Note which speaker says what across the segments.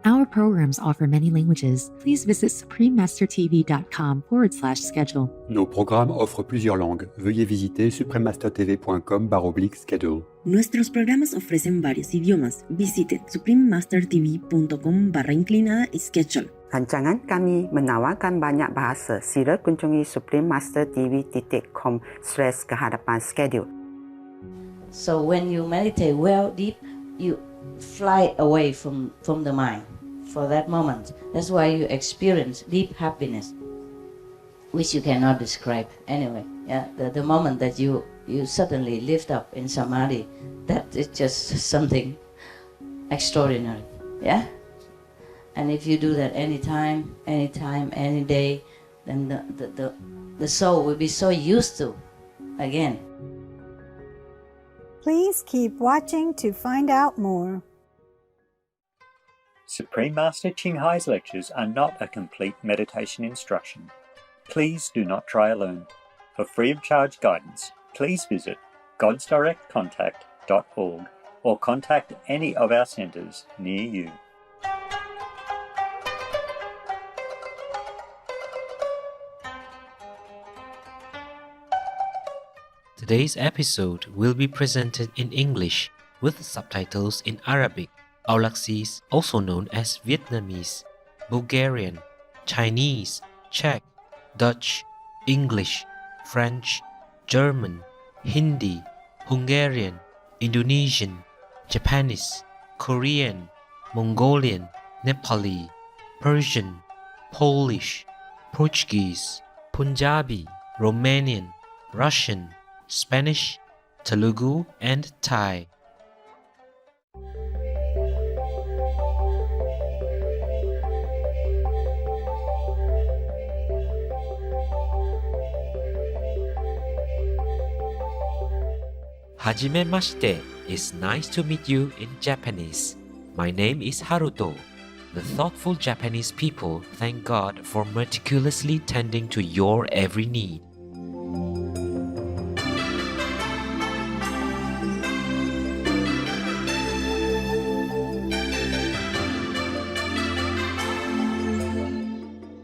Speaker 1: Our programs offer many languages. Please visit suprememastertv.com/schedule.
Speaker 2: Nos programmes offrent plusieurs langues. Veuillez visiter suprememastertv.com/schedule.
Speaker 3: Nuestros programas ofrecen varios idiomas. Visite suprememastertv.com/schedule.
Speaker 4: Rancangan kami menawarkan banyak bahasa. Sila kunjungi suprememastertv.com/schedule.
Speaker 5: So when you meditate well deep, you fly away from the mind for that moment. That's why you experience deep happiness, which you cannot describe anyway. Yeah, the moment that you suddenly lift up in samadhi, that is just something extraordinary. Yeah, and if you do that anytime, any day, then the soul will be so used to again.
Speaker 6: Please keep watching to find out more.
Speaker 7: Supreme Master Ching Hai's lectures are not a complete meditation instruction. Please do not try alone. For free of charge guidance, please visit godsdirectcontact.org or contact any of our centres near you.
Speaker 8: Today's episode will be presented in English with subtitles in Arabic, Aulacese, also known as Vietnamese, Bulgarian, Chinese, Czech, Dutch, English, French, German, Hindi, Hungarian, Indonesian, Japanese, Korean, Mongolian, Nepali, Persian, Polish, Portuguese, Punjabi, Romanian, Russian, Spanish, Telugu, and Thai. Hajime mashite is nice to meet you in Japanese. My name is Haruto. The thoughtful Japanese people thank God for meticulously tending to your every need.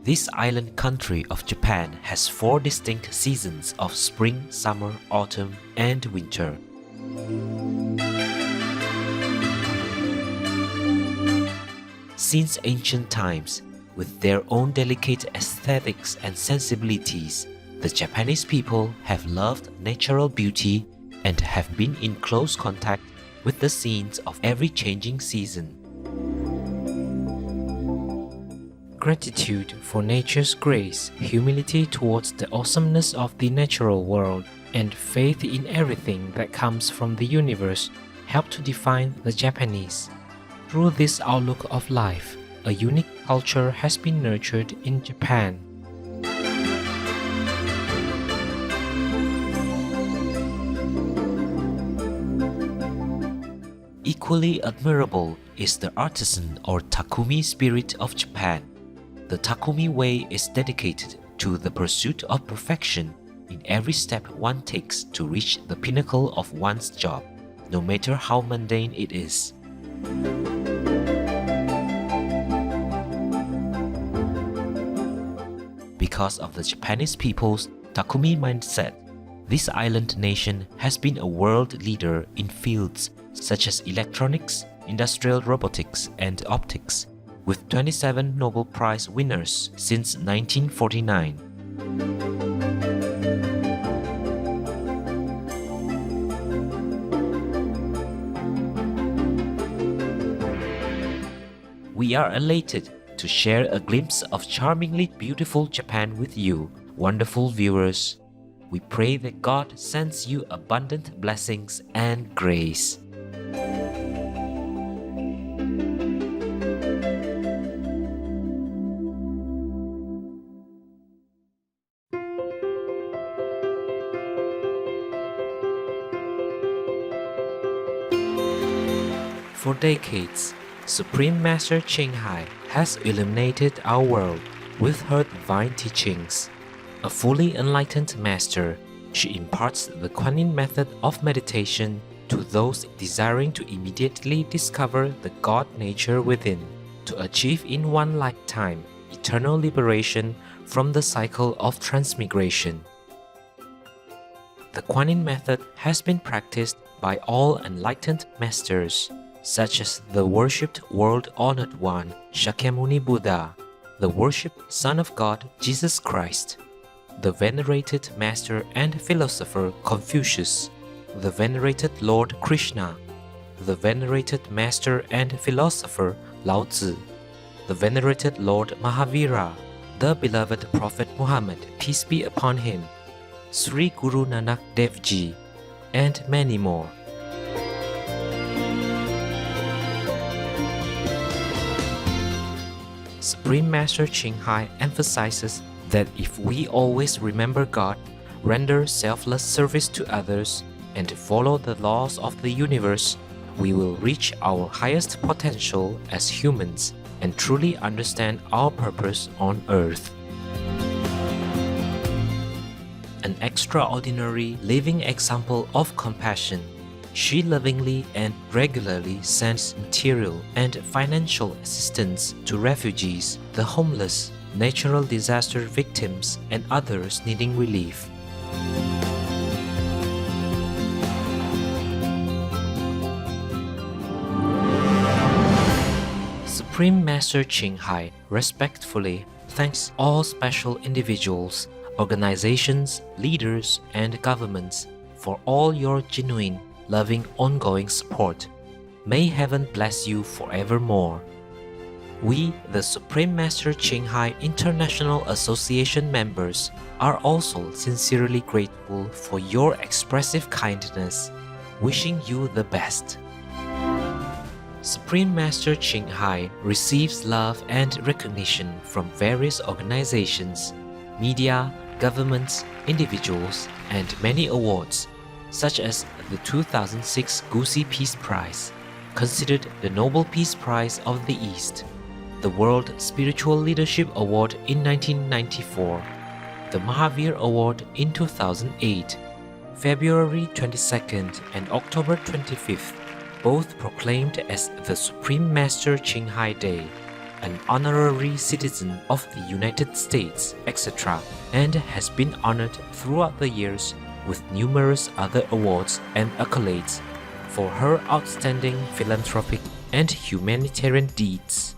Speaker 8: This island country of Japan has 4 distinct seasons of spring, summer, autumn, and winter. Since ancient times, with their own delicate aesthetics and sensibilities, the Japanese people have loved natural beauty and have been in close contact with the scenes of every changing season. Gratitude for nature's grace, humility towards the awesomeness of the natural world, and faith in everything that comes from the universe help to define the Japanese. Through this outlook of life, a unique culture has been nurtured in Japan. Equally admirable is the artisan or Takumi spirit of Japan. The Takumi way is dedicated to the pursuit of perfection in every step one takes to reach the pinnacle of one's job, no matter how mundane it is. Because of the Japanese people's Takumi mindset, this island nation has been a world leader in fields such as electronics, industrial robotics, and optics, with 27 Nobel Prize winners since 1949. We are elated to share a glimpse of charmingly beautiful Japan with you, wonderful viewers. We pray that God sends you abundant blessings and grace. For decades, Supreme Master Ching Hai has illuminated our world with her divine teachings. A fully enlightened master, she imparts the Kuan Yin method of meditation to those desiring to immediately discover the God nature within, to achieve in one lifetime eternal liberation from the cycle of transmigration. The Kuan Yin method has been practiced by all enlightened masters, such as the worshipped world-honored one Shakyamuni Buddha, the worshipped Son of God Jesus Christ, the venerated master and philosopher Confucius, the venerated Lord Krishna, the venerated master and philosopher Lao Tzu, the venerated Lord Mahavira, the beloved Prophet Muhammad, peace be upon him, Sri Guru Nanak Dev Ji, and many more. Supreme Master Ching Hai emphasizes that if we always remember God, render selfless service to others, and follow the laws of the universe, we will reach our highest potential as humans and truly understand our purpose on earth. An extraordinary living example of compassion, she lovingly and regularly sends material and financial assistance to refugees, the homeless, natural disaster victims, and others needing relief. Supreme Master Ching Hai respectfully thanks all special individuals, organizations, leaders, and governments for all your genuine, loving, ongoing support. May heaven bless you forevermore. We, the Supreme Master Ching Hai International Association members, are also sincerely grateful for your expressive kindness, wishing you the best. Supreme Master Ching Hai receives love and recognition from various organizations, media, governments, individuals, and many awards, such as the 2006 Gusi Peace Prize, considered the Nobel Peace Prize of the East, the World Spiritual Leadership Award in 1994, the Mahavir Award in 2008, February 22nd and October 25th, both proclaimed as the Supreme Master Ching Hai Day, an honorary citizen of the United States, etc., and has been honored throughout the years with numerous other awards and accolades for her outstanding philanthropic and humanitarian deeds.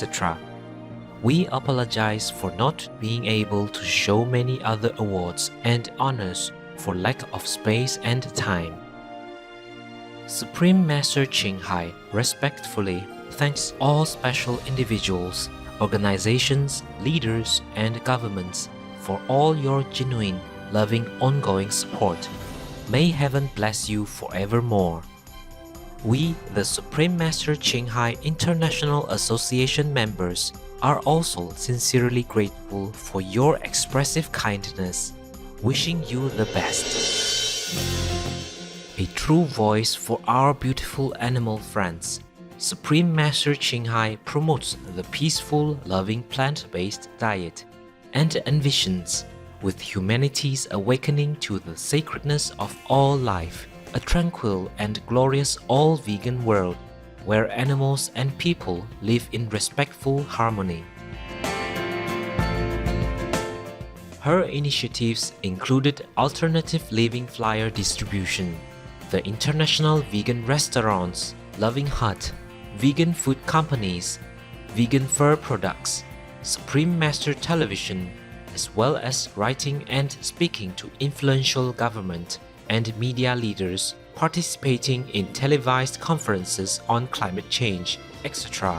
Speaker 8: etc. We apologize for not being able to show many other awards and honors for lack of space and time. Supreme Master Ching Hai respectfully thanks all special individuals, organizations, leaders, and governments for all your genuine, loving, ongoing support. May heaven bless you forevermore. We, the Supreme Master Ching Hai International Association members, are also sincerely grateful for your expressive kindness, wishing you the best. A true voice for our beautiful animal friends, Supreme Master Ching Hai promotes the peaceful, loving plant-based diet and envisions, with humanity's awakening to the sacredness of all life, a tranquil and glorious all-vegan world where animals and people live in respectful harmony. Her initiatives included alternative living flyer distribution, the International Vegan Restaurants, Loving Hut, vegan food companies, vegan fur products, Supreme Master Television, as well as writing and speaking to influential government and media leaders participating in televised conferences on climate change, etc.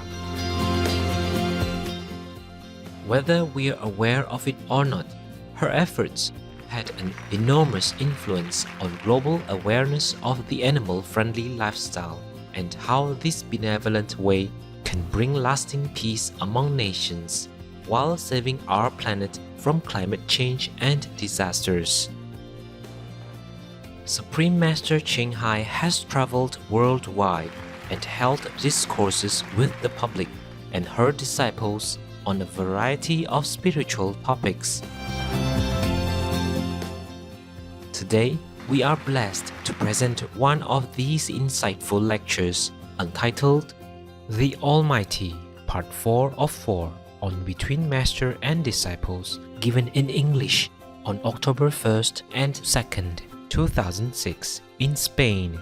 Speaker 8: Whether we are aware of it or not, her efforts had an enormous influence on global awareness of the animal-friendly lifestyle and how this benevolent way can bring lasting peace among nations while saving our planet from climate change and disasters. Supreme Master Ching Hai has traveled worldwide and held discourses with the public and her disciples on a variety of spiritual topics. Today, we are blessed to present one of these insightful lectures entitled The Almighty, Part 4 of 4 on Between Master and Disciples, given in English on October 1st and 2nd, 2006 in Spain.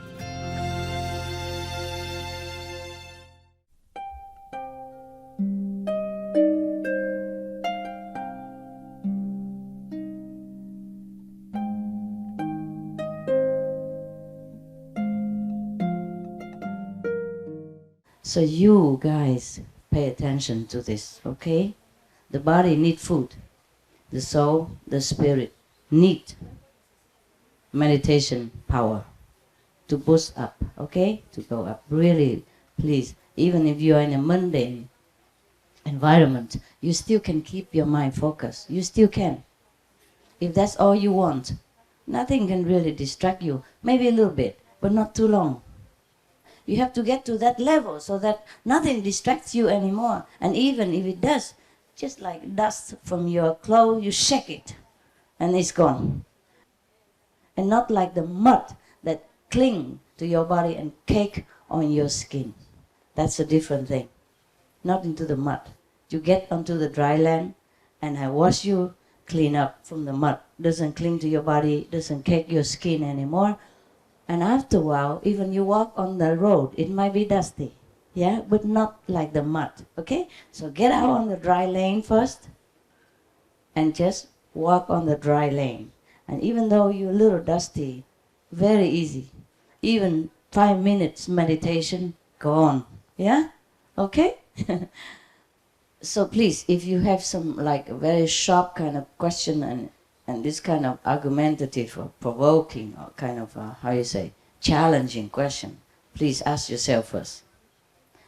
Speaker 5: So you guys pay attention to this, okay? The body needs food. The soul, the spirit need meditation power to boost up, okay? To go up. Really, please, even if you are in a mundane environment, you still can keep your mind focused. You still can. If that's all you want, nothing can really distract you. Maybe a little bit, but not too long. You have to get to that level so that nothing distracts you anymore. And even if it does, just like dust from your clothes, you shake it and it's gone. And not like the mud that cling to your body and cake on your skin. That's a different thing. Not into the mud. You get onto the dry land and I wash you clean up from the mud. Doesn't cling to your body, doesn't cake your skin anymore. And after a while, even you walk on the road, it might be dusty, yeah, but not like the mud, okay? So get out on the dry lane first and just walk on the dry lane. And even though you're a little dusty, very easy. Even 5 minutes meditation, go on, yeah? Okay? So please, if you have some like a very sharp kind of question and this kind of argumentative or provoking or kind of, challenging question, please ask yourself first.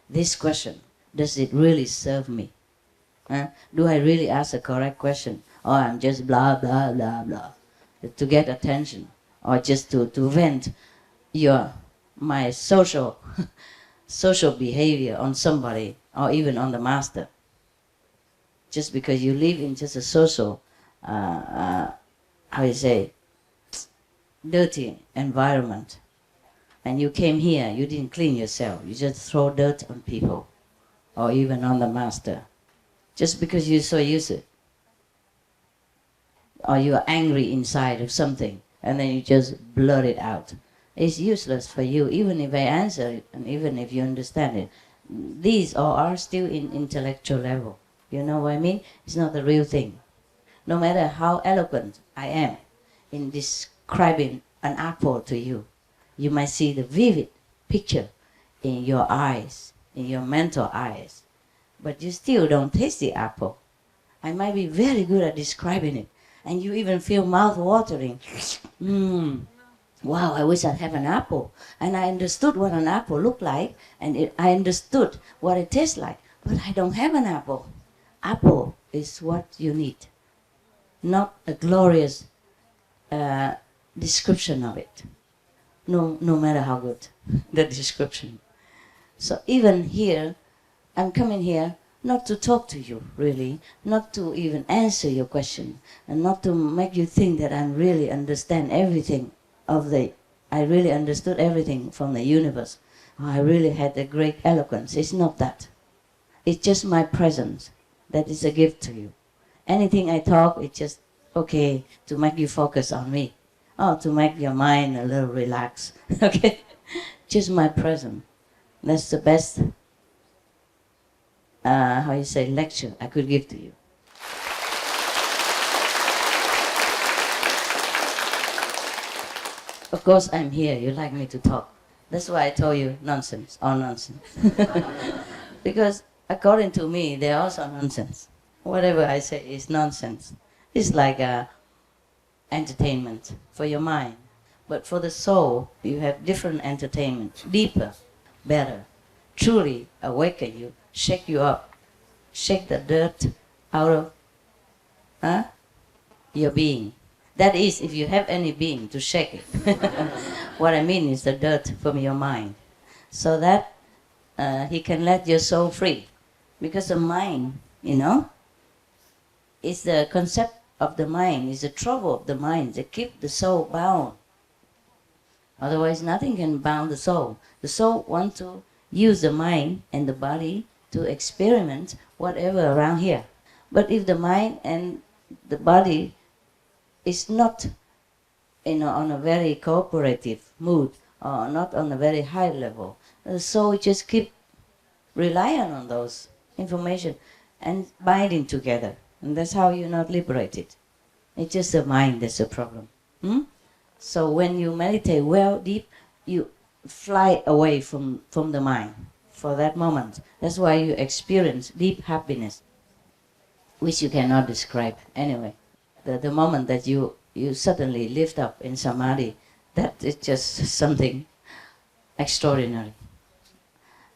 Speaker 5: This question, does it really serve me? Do I really ask the correct question? Or I'm just blah, blah, blah, blah, to get attention? Or just to vent my social behavior on somebody or even on the master? Just because you live in just a social dirty environment, and you came here, you didn't clean yourself, you just throw dirt on people, or even on the master, just because you're so used to it. Or you're angry inside of something, and then you just blurt it out. It's useless for you, even if I answer it, and even if you understand it. these all are still in intellectual level. You know what I mean? It's not the real thing. No matter how eloquent I am in describing an apple to you, you might see the vivid picture in your eyes, in your mental eyes, but you still don't taste the apple. I might be very good at describing it, and you even feel mouth-watering. Wow, I wish I'd have an apple. And I understood what an apple looked like, and I understood what it tastes like, but I don't have an apple. Apple is what you need, not a glorious description of it, no matter how good the description. So even here, I'm coming here not to talk to you, really, not to even answer your question, and not to make you think that I really understand everything I really understood everything from the universe. I really had a great eloquence. It's not that. It's just my presence that is a gift to you. Anything I talk, it's just okay to make you focus on me. Oh, to make your mind a little relaxed. Okay? Just my presence. That's the best, lecture I could give to you. Of course, I'm here. You like me to talk. That's why I told you nonsense, all nonsense. Because according to me, they're also nonsense. Whatever I say is nonsense. It's like entertainment for your mind. But for the soul, you have different entertainment, deeper, better, truly awaken you, shake you up, shake the dirt out of your being. That is, if you have any being to shake it. What I mean is the dirt from your mind. So that he can let your soul free. Because the mind, is the concept of the mind, is the trouble of the mind that keep the soul bound. Otherwise, nothing can bound the soul. The soul wants to use the mind and the body to experiment whatever around here. But if the mind and the body is not on a very cooperative mood, or not on a very high level, the soul just keep relying on those information and binding together. And that's how you're not liberated. It's just the mind that's the problem. So when you meditate well, deep, you fly away from the mind for that moment. That's why you experience deep happiness, which you cannot describe anyway. The moment that you suddenly lift up in samadhi, that is just something extraordinary.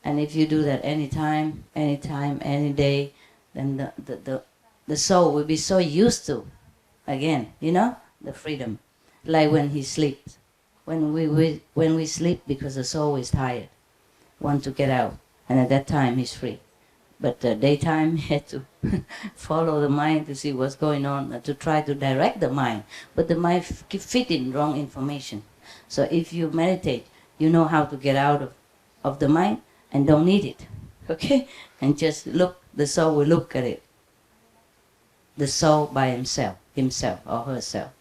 Speaker 5: And if you do that anytime, any day, then the soul will be so used to, again, the freedom. Like when he sleeps. When we sleep because the soul is tired, want to get out, and at that time he's free. But daytime he had to follow the mind to see what's going on, to try to direct the mind. But the mind keep fitting wrong information. So if you meditate, you know how to get out of the mind and don't need it. Okay? And just look, the soul will look at it. The soul by himself or herself.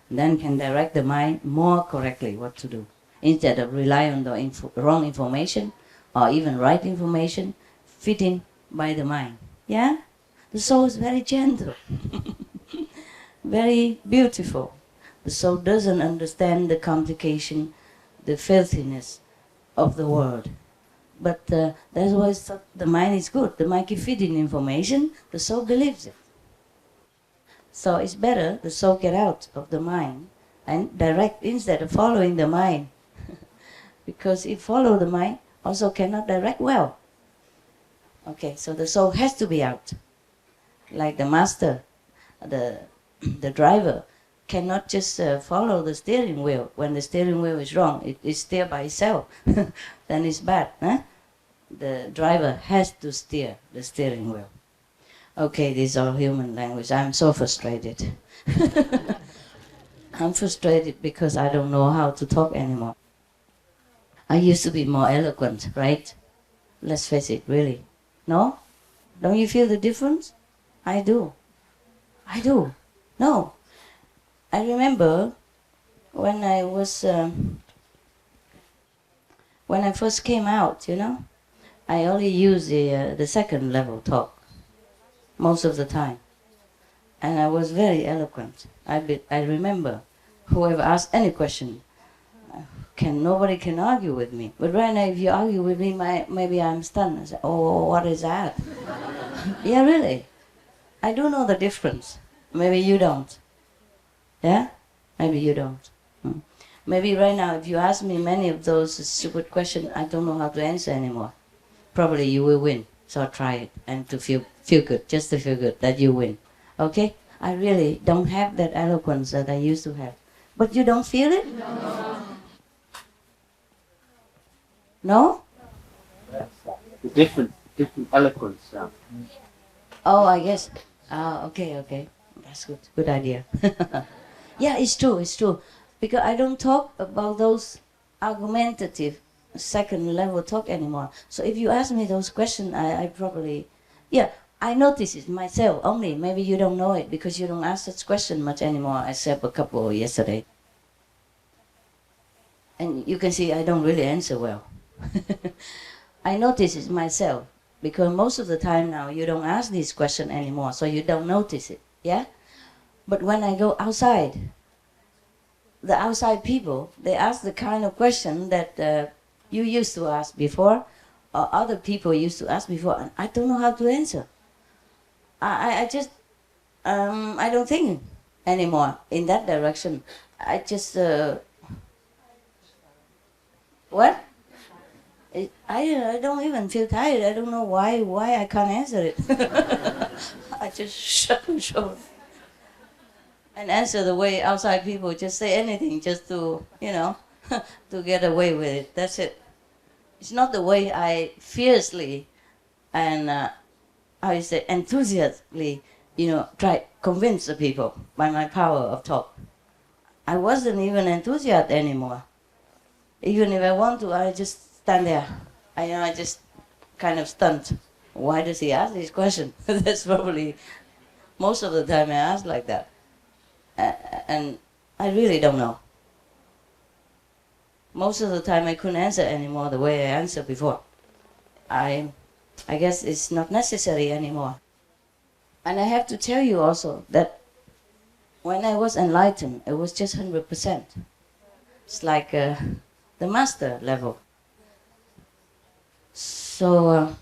Speaker 5: Then can direct the mind more correctly what to do. Instead of relying on the wrong information or even right information, fitting by the mind. Yeah? The soul is very gentle, very beautiful. The soul doesn't understand the complication, the filthiness of the world. But that's why the mind is good. The mind keeps feeding information, the soul believes it. So it's better the soul get out of the mind and direct instead of following the mind. Because if follow the mind, also cannot direct well. Okay, so the soul has to be out. Like the master, the driver, cannot just follow the steering wheel. When the steering wheel is wrong, it is steer by itself. Then it's bad. The driver has to steer the steering wheel. Okay, these are human language. I'm so frustrated. I'm frustrated because I don't know how to talk anymore. I used to be more eloquent, right? Let's face it, really. No? Don't you feel the difference? I do. No. I remember when I was, when I first came out, I only use the second level talk most of the time. And I was very eloquent. I remember whoever asked any question, nobody can argue with me. But right now, if you argue with me, maybe I'm stunned. I say, oh, what is that? Yeah, really. I do know the difference. Maybe you don't. Yeah? Maybe you don't. Maybe right now, if you ask me many of those stupid questions, I don't know how to answer anymore. Probably you will win. So try it, and to feel good, just to feel good that you win. Okay? I really don't have that eloquence that I used to have. But you don't feel it? No?
Speaker 9: Different eloquence.
Speaker 5: Oh, I guess. Okay. That's good. Good idea. Yeah, it's true. Because I don't talk about those argumentative second level talk anymore. So if you ask me those questions, I probably, I notice it myself only. Maybe you don't know it because you don't ask such question much anymore, except a couple yesterday. And you can see I don't really answer well. I notice it myself because most of the time now you don't ask this question anymore, so you don't notice it, yeah? But when I go outside, the outside people, they ask the kind of question that you used to ask before, or other people used to ask before, and I don't know how to answer. I just, I don't think anymore in that direction. I just, what? I don't even feel tired. I don't know why I can't answer it. I just shut and show and answer the way outside people just say anything just to, to get away with it. That's it. It's not the way I fiercely and, how you say, enthusiastically, try convince the people by my power of talk. I wasn't even enthusiastic anymore. Even if I want to, I just stand there. I just kind of stunned. Why does he ask this question? That's probably most of the time I ask like that. And I really don't know. Most of the time I couldn't answer anymore the way I answered before. I guess it's not necessary anymore. And I have to tell you also that when I was enlightened, it was just 100%. It's like the master level. So,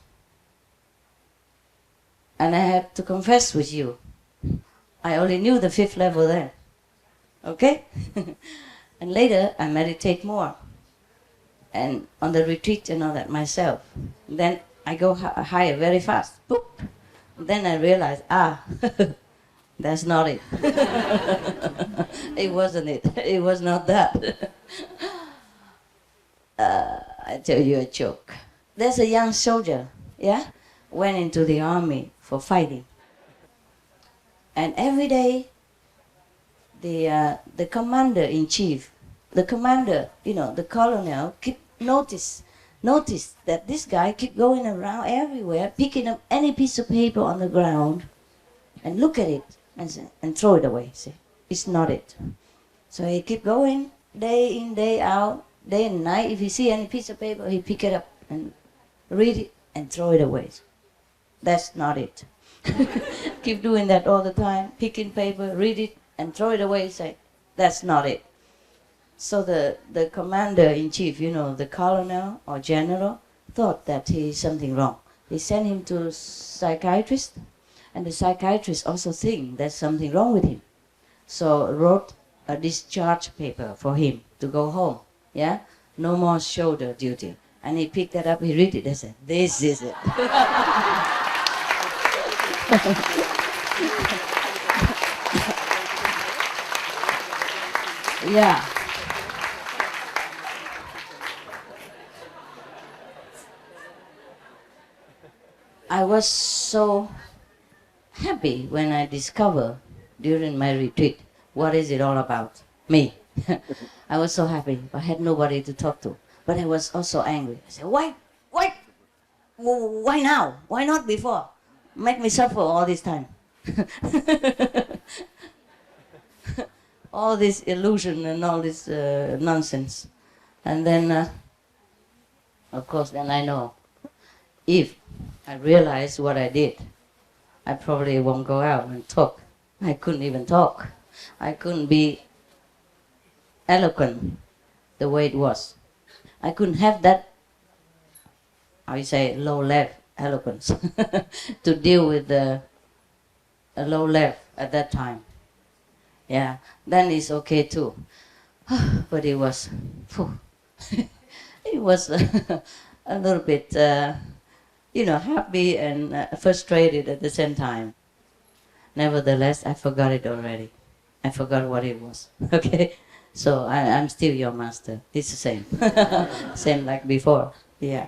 Speaker 5: and I have to confess with you, I only knew the 5th level then. Okay? And later I meditate more. And on the retreat and all that myself. Then I go higher very fast. Boop. Then I realize, that's not it. It wasn't it. It was not that. I tell you a joke. There's a young soldier, went into the army for fighting. And every day, the commander-in-chief, the commander, the colonel, keep notice that this guy keep going around everywhere, picking up any piece of paper on the ground, and look at it and throw it away. See, it's not it. So he keep going day in, day out, day and night. If he see any piece of paper, he pick it up and read it and throw it away. That's not it. Keep doing that all the time, picking paper, read it and throw it away. Say, that's not it. So the commander-in-chief, the colonel or general, thought that he is something wrong. He sent him to a psychiatrist, and the psychiatrist also think there's something wrong with him. So wrote a discharge paper for him to go home. Yeah, no more shoulder duty. And he picked that up, he read it, and said, this is it. Yeah. I was so happy when I discovered during my retreat what is it all about. Me. I was so happy. I had nobody to talk to. But I was also angry. I said, why now? Why not before? Make me suffer all this time. All this illusion and all this nonsense. And then, of course, then I know. if I realize what I did, I probably won't go out and talk. I couldn't even talk. I couldn't be eloquent the way it was. I couldn't have that, how you say, low level eloquence to deal with a low level at that time. Yeah, then it's okay too. But it was, it was a little bit, happy and frustrated at the same time. Nevertheless, I forgot it already. I forgot what it was. Okay, so I'm still your master. It's the same, same like before. Yeah,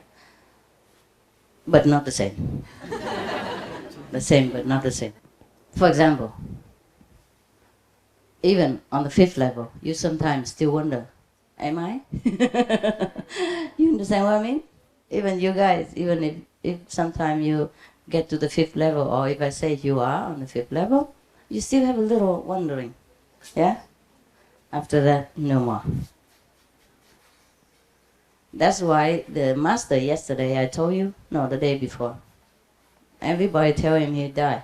Speaker 5: but not the same. The same, but not the same. For example, even on the 5th level, you sometimes still wonder, am I? You understand what I mean? Even you guys, even if sometimes you get to the 5th level, or if I say you are on the 5th level, you still have a little wondering. Yeah? After that, no more. That's why the master yesterday, I told you, no, the day before, everybody tell him he'd die.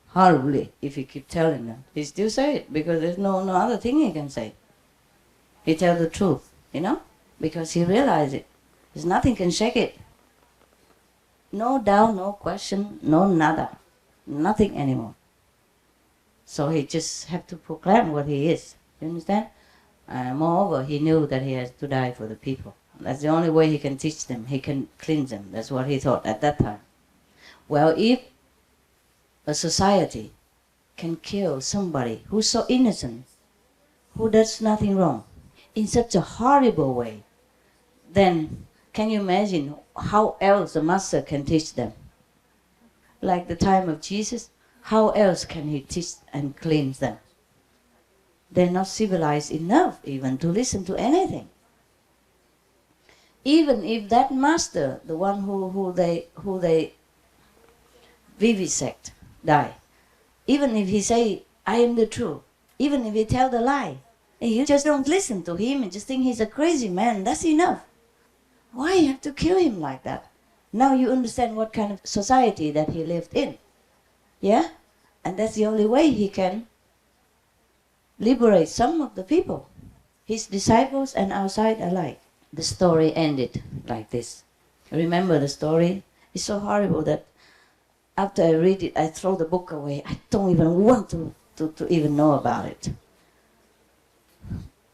Speaker 5: Horribly, if you keep telling them. He still say it, because there's no other thing he can say. He tell the truth, because he realized it. There's nothing can shake it. No doubt, no question, no nada. Nothing anymore. So he just have to proclaim what he is. You understand? Moreover, he knew that he has to die for the people. That's the only way he can teach them. He can cleanse them. That's what he thought at that time. Well, if a society can kill somebody who's so innocent, who does nothing wrong, in such a horrible way, then can you imagine how else the master can teach them? Like the time of Jesus, how else can he teach and cleanse them? They're not civilized enough even to listen to anything. Even if that master, the one who they vivisect, die, even if he say, I am the truth, even if he tell the lie, and you just don't listen to him and just think he's a crazy man, that's enough. Why you have to kill him like that? Now you understand what kind of society that he lived in. Yeah? And that's the only way he can liberate some of the people, his disciples and outside alike. The story ended like this. Remember the story? It's so horrible that after I read it, I throw the book away. I don't even want to even know about it.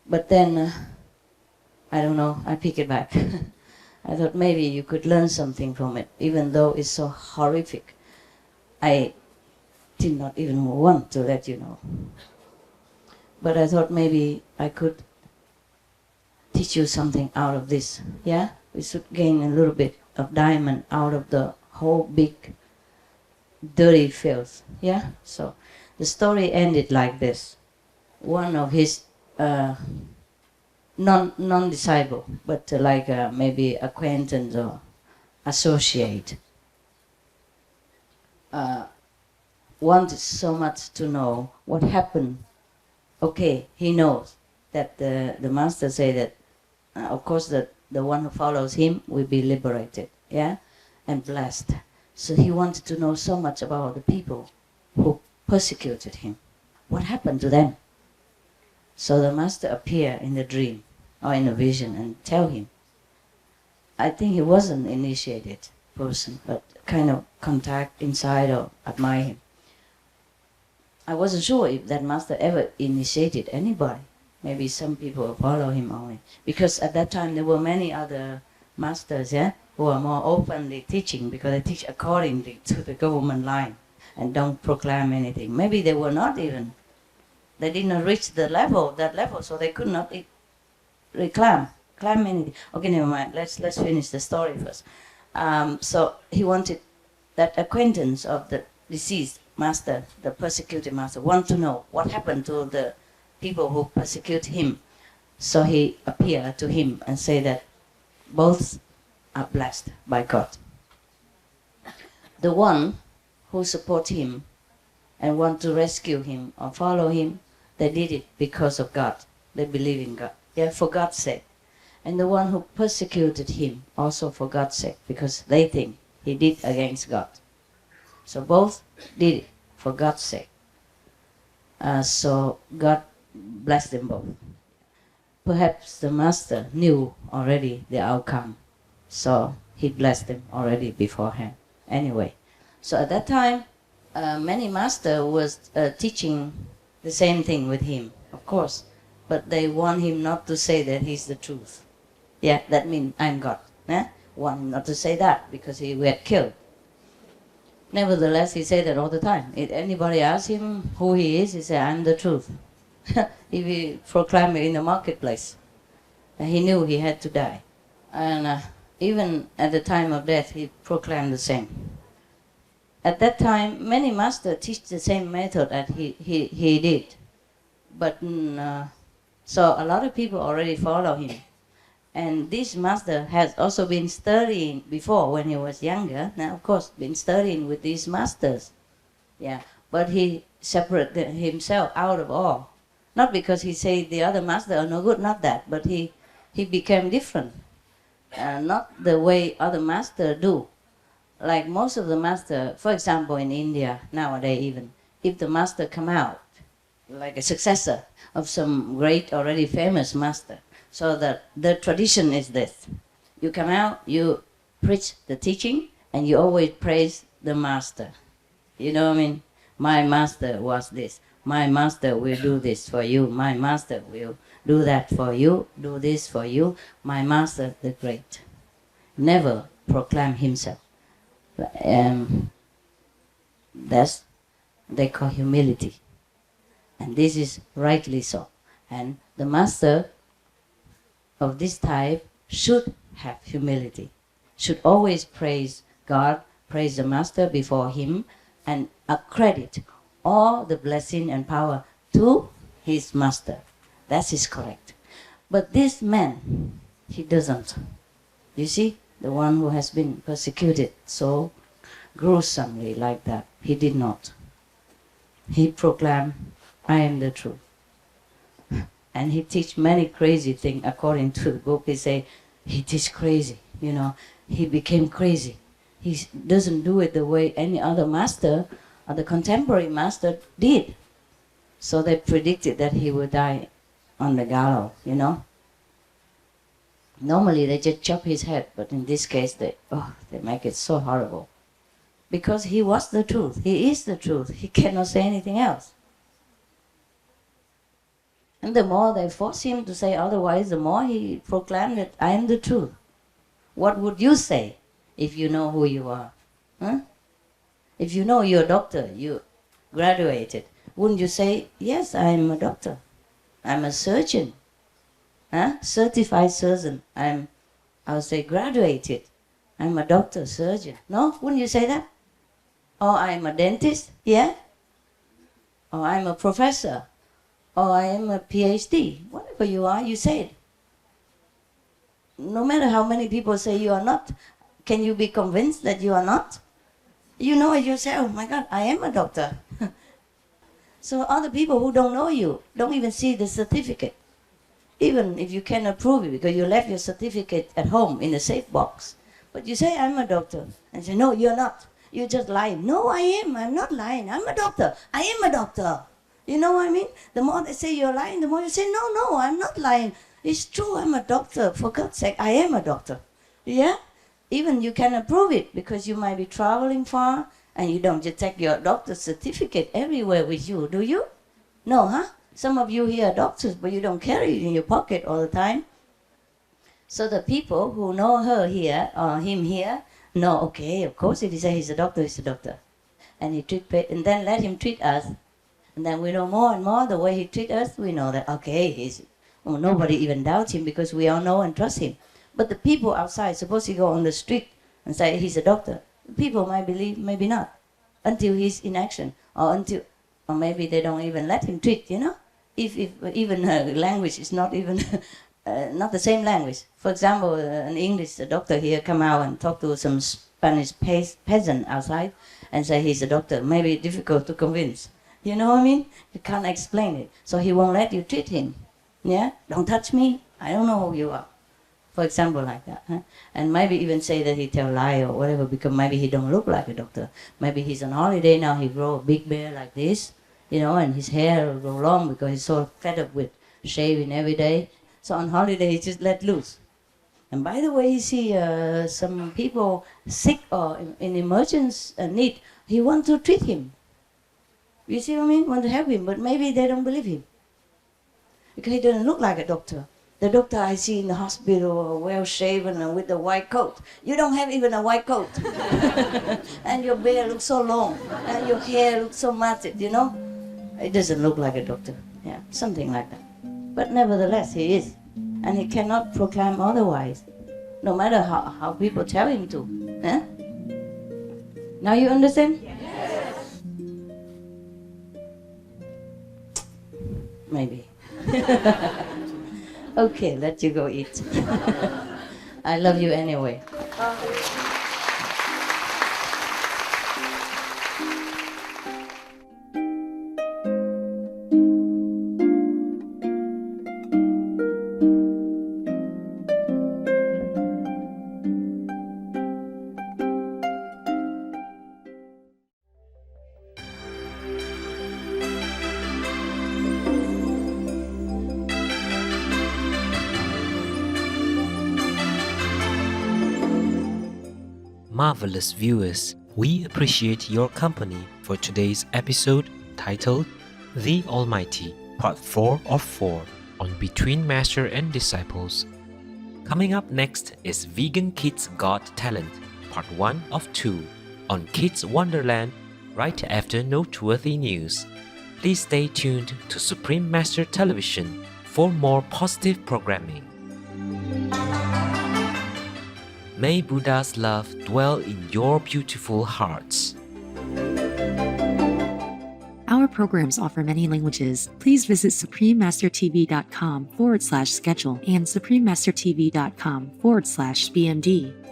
Speaker 5: But then, I don't know, I pick it back. I thought maybe you could learn something from it, even though it's so horrific. I did not even want to let you know. But I thought maybe I could teach you something out of this. Yeah? We should gain a little bit of diamond out of the whole big dirty filth. Yeah? So the story ended like this. One of his non-disciple, but like maybe acquaintance or associate, wanted so much to know what happened. Okay, he knows that the master say that, of course, that the one who follows him will be liberated, yeah, and blessed. So he wanted to know so much about the people who persecuted him. What happened to them? So the master appear in the dream or in a vision and tell him. I think he wasn't initiated person, but kind of contact inside or admire him. I wasn't sure if that master ever initiated anybody. Maybe some people follow him only. Because at that time there were many other masters, yeah, who are more openly teaching, because they teach accordingly to the government line and don't proclaim anything. Maybe they were not even, they did not reach that level, so they could not claim anything. Okay, never mind. Let's finish the story first. So he wanted that acquaintance of the deceased master, the persecuted master, want to know what happened to the people who persecute him. So he appeared to him and say that both are blessed by God. The one who support him and want to rescue him or follow him, they did it because of God. They believe in God. Yeah, for God's sake. And the one who persecuted him, also for God's sake, because they think he did against God. So both did it for God's sake. So God blessed them both. Perhaps the master knew already the outcome, so he blessed them already beforehand. Anyway, so at that time, many masters was teaching the same thing with him, of course, but they want him not to say that he's the truth. Yeah, that means I'm God. Want him not to say that because he would get killed. Nevertheless, he said that all the time. If anybody asks him who he is, he said, I'm the truth. If he proclaimed it in the marketplace, he knew he had to die. And even at the time of death, he proclaimed the same. At that time, many masters teach the same method that he did. But so a lot of people already follow him. And this master has also been studying before when he was younger. Now, of course, been studying with these masters. Yeah, but he separated himself out of all. Not because he said the other master are no good, not that, but he became different. Not the way other masters do. Like most of the master, for example, in India nowadays even, if the master come out, like a successor of some great already famous master, so that the tradition is this. You come out, you preach the teaching, and you always praise the master. You know what I mean? My master was this. My master will do this for you. My master will do that for you, do this for you. My master, the great. Never proclaim himself. That's they call humility. And this is rightly so. And the master of this type should have humility, should always praise God, praise the master before him, and accredit all the blessing and power to his master. That is correct. But this man, he doesn't. You see, the one who has been persecuted so gruesomely like that, he did not. He proclaimed, I am the truth. And he teach many crazy things. According to the book, they say he teach crazy. You know, he became crazy. He doesn't do it the way any other master or the contemporary master did. So they predicted that he would die on the gallows, you know. Normally they just chop his head, but in this case they make it so horrible. Because he was the truth. He is the truth. He cannot say anything else. And the more they force him to say otherwise, the more he proclaimed that I am the truth. What would you say if you know who you are? Huh? If you know you're a doctor, you graduated, wouldn't you say, yes, I'm a doctor. I'm a surgeon. Huh? Certified surgeon. I would say graduated. I'm a doctor, surgeon. No? Wouldn't you say that? Or I'm a dentist? Yeah? Or I'm a professor? Or I am a PhD. Whatever you are, you say it. No matter how many people say you are not, can you be convinced that you are not? You know it yourself. Oh my God, I am a doctor. So other people who don't know you don't even see the certificate. Even if you cannot prove it because you left your certificate at home in a safe box. But you say, I'm a doctor. And say, no, you're not. You're just lying. No, I am. I'm not lying. I'm a doctor. I am a doctor. You know what I mean? The more they say you're lying, the more you say, no, I'm not lying. It's true, I'm a doctor. For God's sake, I am a doctor. Yeah? Even you cannot prove it because you might be traveling far and you don't just take your doctor's certificate everywhere with you, do you? No, huh? Some of you here are doctors, but you don't carry it in your pocket all the time. So the people who know her here or him here know, okay, of course, if he says he's a doctor, he's a doctor. And he and then let him treat us. And then we know more and more the way he treats us, we know that, okay, nobody even doubts him because we all know and trust him. But the people outside, suppose he go on the street and say he's a doctor, people might believe, maybe not, until he's in action, or maybe they don't even let him treat, you know? If even language is not even, not the same language. For example, an English doctor here come out and talk to some Spanish peasant outside and say he's a doctor, maybe difficult to convince. You know what I mean? You can't explain it. So he won't let you treat him. Yeah? Don't touch me. I don't know who you are. For example, like that. Huh? And maybe even say that he tell lie or whatever because maybe he don't look like a doctor. Maybe he's on holiday now, he grow a big beard like this, and his hair will grow long because he's so fed up with shaving every day. So on holiday, he just let loose. And by the way, you see some people sick or in emergency need, he want to treat him. You see what I mean? Want to help him, but maybe they don't believe him. Because he doesn't look like a doctor. The doctor I see in the hospital, well-shaven and with a white coat. You don't have even a white coat. And your beard looks so long. And your hair looks so matted, It doesn't look like a doctor. Yeah, something like that. But nevertheless, he is. And he cannot proclaim otherwise, no matter how people tell him to. Eh? Now you understand? Yes. Maybe. Okay, let you go eat. I love you anyway.
Speaker 8: Marvelous viewers, we appreciate your company for today's episode titled The Almighty, Part 4 of 4 on Between Master and Disciples. Coming up next is Vegan Kids Got Talent, Part 1 of 2 on Kids Wonderland right after noteworthy news. Please stay tuned to Supreme Master Television for more positive programming. May Buddha's love dwell in your beautiful hearts.
Speaker 1: Our programs offer many languages. Please visit suprememastertv.com/schedule and suprememastertv.com/BMD.